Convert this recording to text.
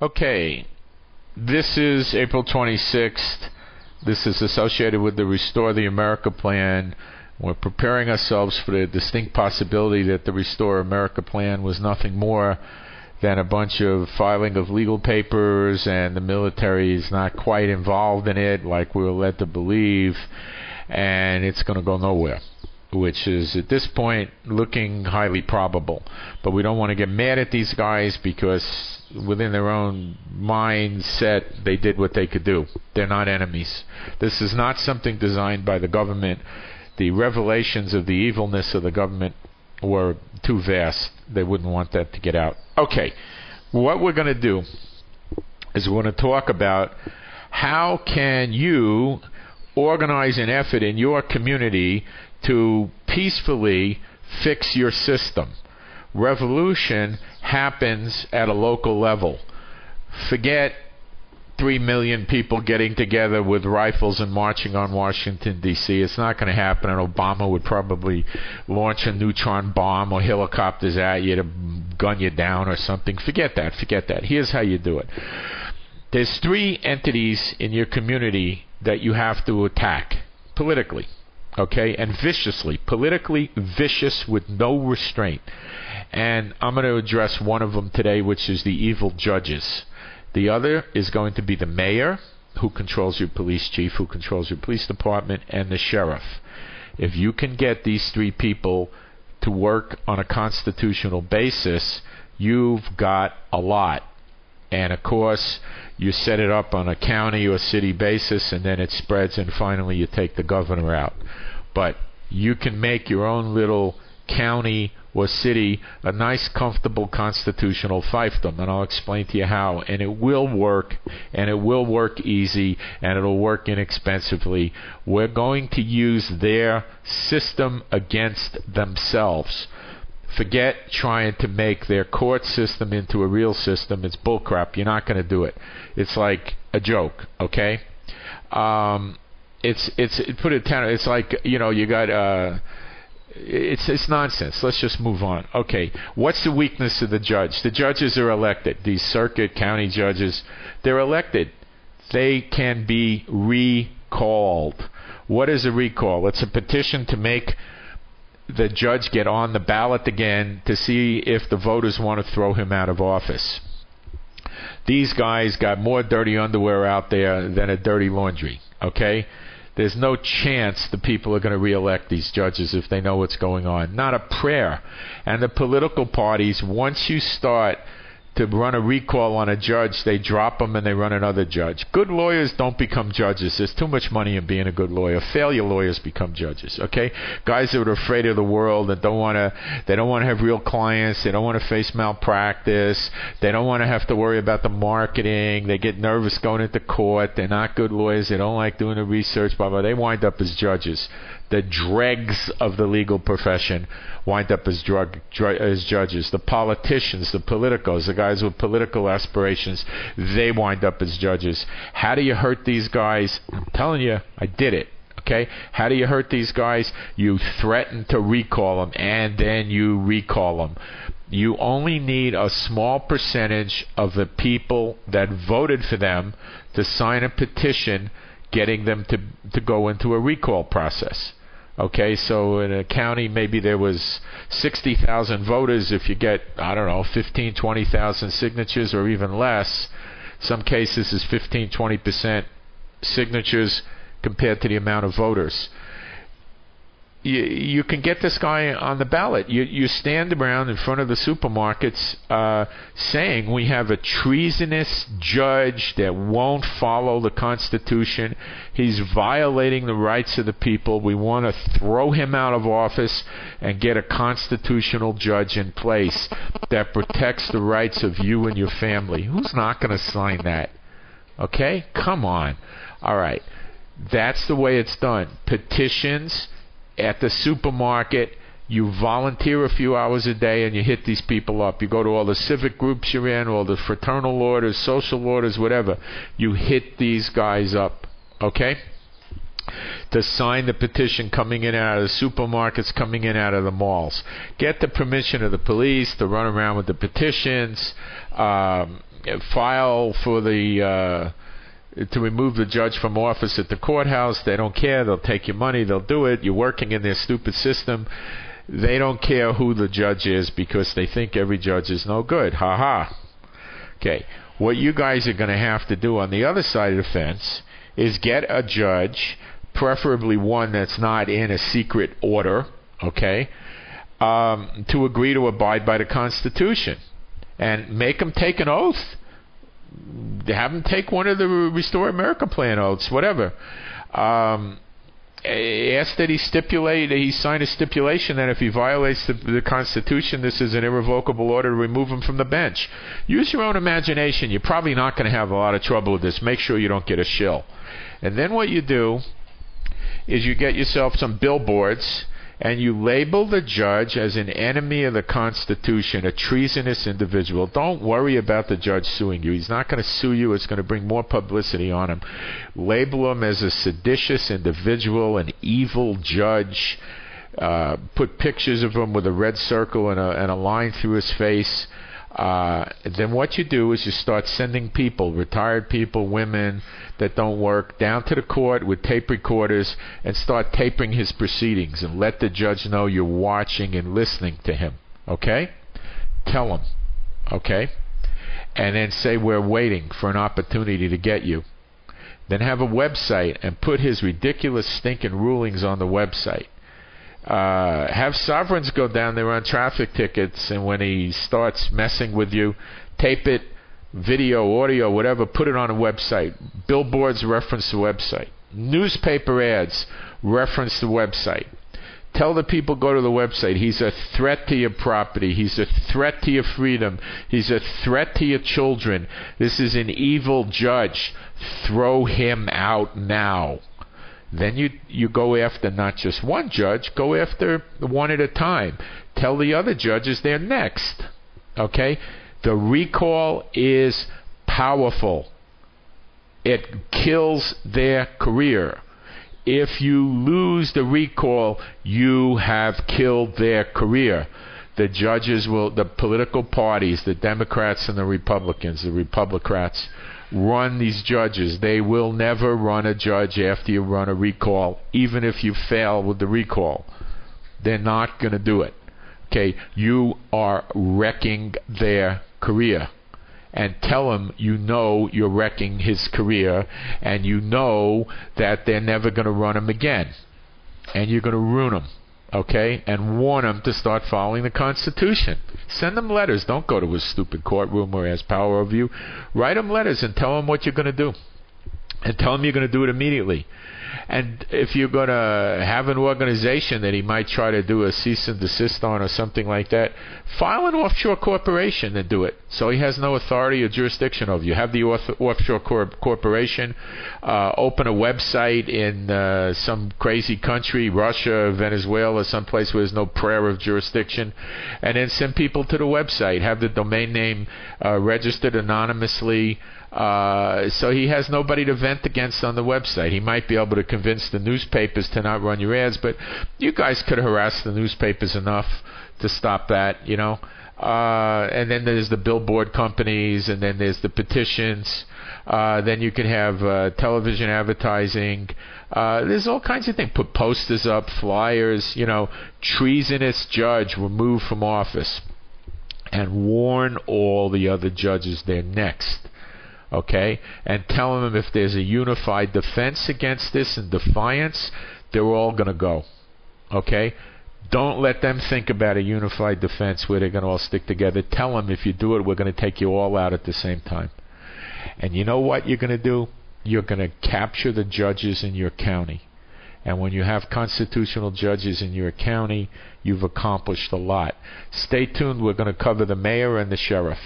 Okay, this is April 26th. This is associated with the Restore the America plan. We're preparing ourselves for the distinct possibility that the Restore America plan was nothing more than a bunch of filing of legal papers, and the military is not quite involved in it like we were led to believe, and it's going to go nowhere, which is at this point looking highly probable. But we don't want to get mad at these guys because within their own mindset they did what they could do. They're not enemies. This is not something designed by the government. The revelations of the evilness of the government were too vast. They wouldn't want that to get out. Okay, what we're going to do is we're going to talk about how can you organize an effort in your community to peacefully fix your system. Revolution happens at a local level. Forget 3 million people getting together with rifles and marching on Washington, D.C. It's not going to happen, and Obama would probably launch a neutron bomb or helicopters at you to gun you down or something. Forget that. Here's how you do it. There's 3 entities in your community that you have to attack politically, okay, and viciously. Politically vicious with no restraint. And I'm going to address one of them today, which is the evil judges. The other is going to be the mayor, who controls your police chief, who controls your police department, and the sheriff. If you can get these 3 people to work on a constitutional basis, you've got a lot. And of course, you set it up on a county or city basis, and then it spreads, and finally you take the governor out. But you can make your own little county or city a nice, comfortable constitutional fiefdom, and I'll explain to you how. And it will work, and it will work easy, and it'll work inexpensively. We're going to use their system against themselves. Forget trying to make their court system into a real system. It's bullcrap. You're not going to do it. It's like a joke, okay? It's like, you got it's nonsense. Let's just move on. Okay, what's the weakness of the judge? The judges are elected. These circuit county judges, they're elected. They can be recalled. What is a recall? It's a petition to make the judge get on the ballot again to see if the voters want to throw him out of office. These guys got more dirty underwear out there than a dirty laundry, okay? There's no chance the people are going to re-elect these judges if they know what's going on. Not a prayer. And the political parties, once you start to run a recall on a judge, they drop them and they run another judge. Good lawyers don't become judges. There's too much money in being a good lawyer. Failure lawyers become judges, okay? Guys that are afraid of the world and don't want to have real clients. They don't want to face malpractice. They don't want to have to worry about the marketing. They get nervous going into court. They're not good lawyers. They don't like doing the research, blah, blah. They wind up as judges. The dregs of the legal profession wind up as judges. The politicians, the politicos, the guys with political aspirations, they wind up as judges. How do you hurt these guys? I'm telling you, I did it. Okay? How do you hurt these guys? You threaten to recall them, and then you recall them. You only need a small percentage of the people that voted for them to sign a petition getting them to go into a recall process. Okay, so in a county, maybe there was 60,000 voters. If you get, 15, 20,000 signatures or even less, some cases is 15, 20% signatures compared to the amount of voters. You can get this guy on the ballot. You stand around in front of the supermarkets saying we have a treasonous judge that won't follow the Constitution. He's violating the rights of the people. We want to throw him out of office and get a constitutional judge in place that protects the rights of you and your family. Who's not going to sign that? Okay? Come on. All right. That's the way it's done. Petitions at the supermarket. You volunteer a few hours a day and you hit these people up. You go to all the civic groups you're in, all the fraternal orders, social orders, whatever. You hit these guys up, okay? To sign the petition coming in and out of the supermarkets, coming in and out of the malls. Get the permission of the police to run around with the petitions. file for the to remove the judge from office at the courthouse. They don't care. They'll take your money. They'll do it. You're working in their stupid system. They don't care who the judge is because they think every judge is no good. Ha ha. Okay. What you guys are going to have to do on the other side of the fence is get a judge, preferably one that's not in a secret order, okay, to agree to abide by the Constitution. And make them take an oath. Have them take one of the Restore America Plan oaths, whatever. Ask that he sign a stipulation that if he violates the Constitution, this is an irrevocable order to remove him from the bench. Use your own imagination. You're probably not going to have a lot of trouble with this. Make sure you don't get a shill. And then what you do is you get yourself some billboards and you label the judge as an enemy of the Constitution, a treasonous individual. Don't worry about the judge suing you. He's not going to sue you. It's going to bring more publicity on him. Label him as a seditious individual, an evil judge. Put pictures of him with a red circle and a line through his face. Then what you do is you start sending people, retired people, women that don't work, down to the court with tape recorders and start taping his proceedings and let the judge know you're watching and listening to him. Okay? Tell him. Okay? And then say we're waiting for an opportunity to get you. Then have a website and put his ridiculous stinking rulings on the website. Have sovereigns go down there on traffic tickets, and when he starts messing with you, tape it, video, audio, whatever, put it on a website. Billboards reference the website. Newspaper ads reference the website. Tell the people go to the website. He's a threat to your property. He's a threat to your freedom. He's a threat to your children. This is an evil judge. Throw him out now. Then you go after not just one judge, go after one at a time. Tell the other judges they're next. Okay? The recall is powerful. It kills their career. If you lose the recall, you have killed their career. The judges will, the political parties, the Democrats and the Republicans, the Republicrats, run these judges. They will never run a judge after you run a recall, even if you fail with the recall. They're not going to do it. Okay, you are wrecking their career. And tell him you know you're wrecking his career, and you know that they're never going to run him again. And you're going to ruin him. Okay? And warn him to start following the Constitution. Send him letters. Don't go to his stupid courtroom where he has power over you. Write him letters and tell him what you're going to do. And tell him you're going to do it immediately. And if you're going to have an organization that he might try to do a cease and desist on or something like that, file an offshore corporation and do it. So he has no authority or jurisdiction over you. Have the offshore corporation open a website in some crazy country, Russia, Venezuela, someplace where there's no prayer of jurisdiction, and then send people to the website. Have the domain name registered anonymously. So he has nobody to vent against on the website. He might be able to convince the newspapers to not run your ads, but you guys could harass the newspapers enough to stop that, you know. And then there's the billboard companies, and then there's the petitions. Then you could have television advertising. There's all kinds of things. Put posters up, flyers, you know, treasonous judge removed from office. And warn all the other judges they're next. Okay? And tell them if there's a unified defense against this and defiance, they're all going to go. Okay? Don't let them think about a unified defense where they're going to all stick together. Tell them if you do it, we're going to take you all out at the same time. And you know what you're going to do? You're going to capture the judges in your county. And when you have constitutional judges in your county, you've accomplished a lot. Stay tuned. We're going to cover the mayor and the sheriff.